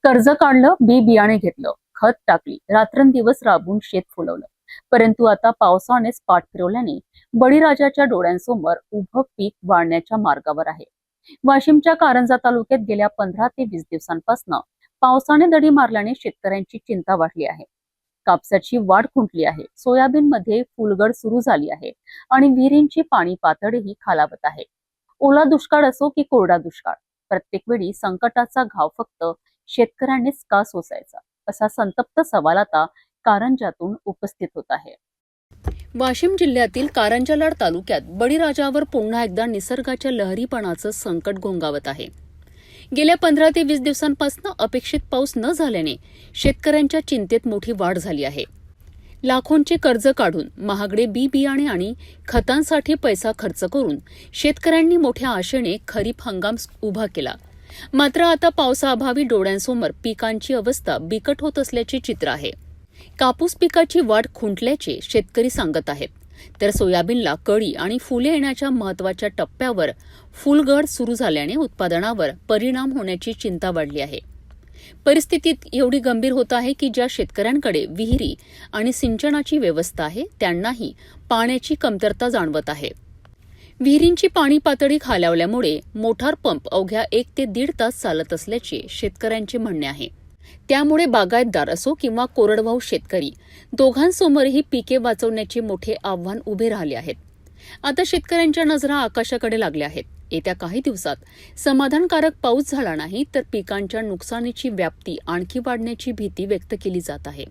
कर्ज काढलं, बी बियाणे घेतलं, खत टाकली, रात्रंदिवस राबून शेत फुलवलं. परंतु आता पावसानेच पाठ फिरवल्याने बळीराजाच्या डोळ्यांसमोर उभं पीक वाढण्याच्या मार्गावर आहे. वाशिमच्या कारंजा तालुक्यात गेल्या 15 ते 20 दिवसांपासून पावसाने दडी मारल्याने शेतकऱ्यांची चिंता वाढली आहे. कापसाची वाढ खुंटली आहे, सोयाबीन मध्ये फुलगड सुरू झाली आहे आणि विहिरींची पाणी पातळीही खालावत आहे. ओला दुष्काळ असो की कोरडा दुष्काळ, प्रत्येक वेळी संकटाचा घाव फक्त शेतकऱ्यांनीच का सोसायचा, असा संतप्त सवाल आता कारंजातून उपस्थित होत आहे. वाशिम जिल्ह्यातील कारंजा तालुक्यात बळीराजावर पुन्हा एकदा निसर्गाच्या लहरीपणाचं संकट घोंगावत आहे. गेल्या 15 ते 20 दिवसांपासून अपेक्षित पाऊस न झाल्याने शेतकऱ्यांच्या चिंतेत मोठी वाढ झाली आहे. लाखोंचे कर्ज काढून महागडे बी बियाणे आणि खतांसाठी पैसा खर्च करून शेतकऱ्यांनी मोठ्या आशेने खरीप हंगाम उभा केला. मात्र आता पावसाअभावी डोळ्यांसमोर पिकांची अवस्था बिकट होत असल्याचे चित्र आहे. कापूस पिकाची वाढ खुंटल्याचे शेतकरी सांगत आहेत, तर सोयाबीनला कळी आणि फुले येण्याच्या महत्वाच्या टप्प्यावर फुलगड सुरू झाल्याने उत्पादनावर परिणाम होण्याची चिंता वाढली आहे. परिस्थितीत एवढी गंभीर होत आहे की ज्या शेतकऱ्यांकडे विहिरी आणि सिंचनाची व्यवस्था आहे त्यांनाही पाण्याची कमतरता जाणवत आहे. विहिरींची पाणी पातळी खालावल्यामुळे मोटार पंप अवघ्या 1 ते 1.5 तास चालत असल्याचे शेतकऱ्यांचे म्हणणे आहे. त्यामुळे बागायतदार असो किंवा कोरडवाहू शेतकरी दोघांसमोरही पिके वाचवण्याचे मोठे आव्हान उभे राहिले आहेत. आता शेतकऱ्यांच्या नजरा आकाशाकडे लागल्या आहेत. येत्या काही दिवसात समाधानकारक पाऊस झाला नाही तर पिकांच्या नुकसानीची व्याप्ती आणखी वाढण्याची भीती व्यक्त केली जात आहे.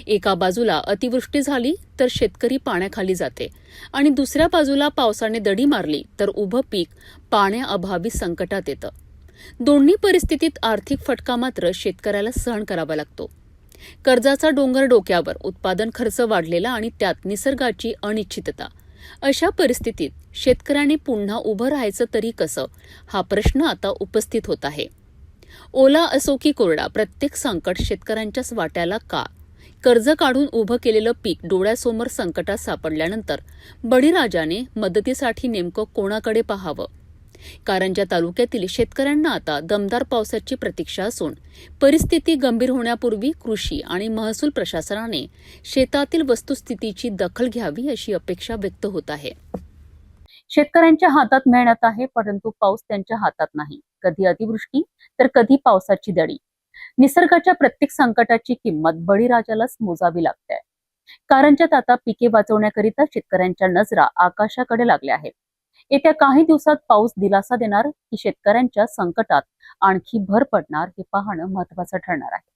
एका बाजूला अतिवृष्टी झाली तर शेतकरी पाण्याखाली जाते आणि दुसऱ्या बाजूला पावसाने दडी मारली तर उभं पीक पाण्याअभावी संकटात येतं. दोन्ही परिस्थितीत आर्थिक फटका मात्र शेतकऱ्याला सहन करावा लागतो. कर्जाचा डोंगर डोक्यावर, उत्पादन खर्च वाढलेला आणि त्यात निसर्गाची अनिश्चितता. अशा परिस्थितीत शेतकऱ्यांनी पुन्हा उभं राहायचं तरी कसं, हा प्रश्न आता उपस्थित होत आहे. ओला असो की कोरडा, प्रत्येक संकट शेतकऱ्यांच्याच वाट्याला का? कर्ज काढून उभं केलेलं पीक डोळ्यासमोर संकटात सापडल्यानंतर बळीराजाने मदतीसाठी नेमकं कोणाकडे पाहावं? कारंजा तालुक्यातील शेतकऱ्यांना आता दमदार पावसाची प्रतीक्षा असून परिस्थिती गंभीर होण्यापूर्वी कृषी आणि महसूल प्रशासनाने शेतातील वस्तुस्थितीची दखल घ्यावी अशी अपेक्षा व्यक्त होत आहे. शेतकऱ्यांच्या हातात मेहनत आहे, परंतु पाऊस त्यांच्या हातात नाही. कधी अतिवृष्टी तर कधी पावसाची दडी. निसर्गाच्या प्रत्येक संकटाची किंमत बळीराजालाच मोजावी लागते. कारंजात आता पिके वाचवण्याकरिता शेतकऱ्यांच्या नजरा आकाशाकडे लागल्या आहेत. येत्या काही दिवसात पाऊस दिलासा देणार की शेतकऱ्यांच्या संकटात आणखी भर पडणार हे पाहणं महत्त्वाचं ठरणार आहे.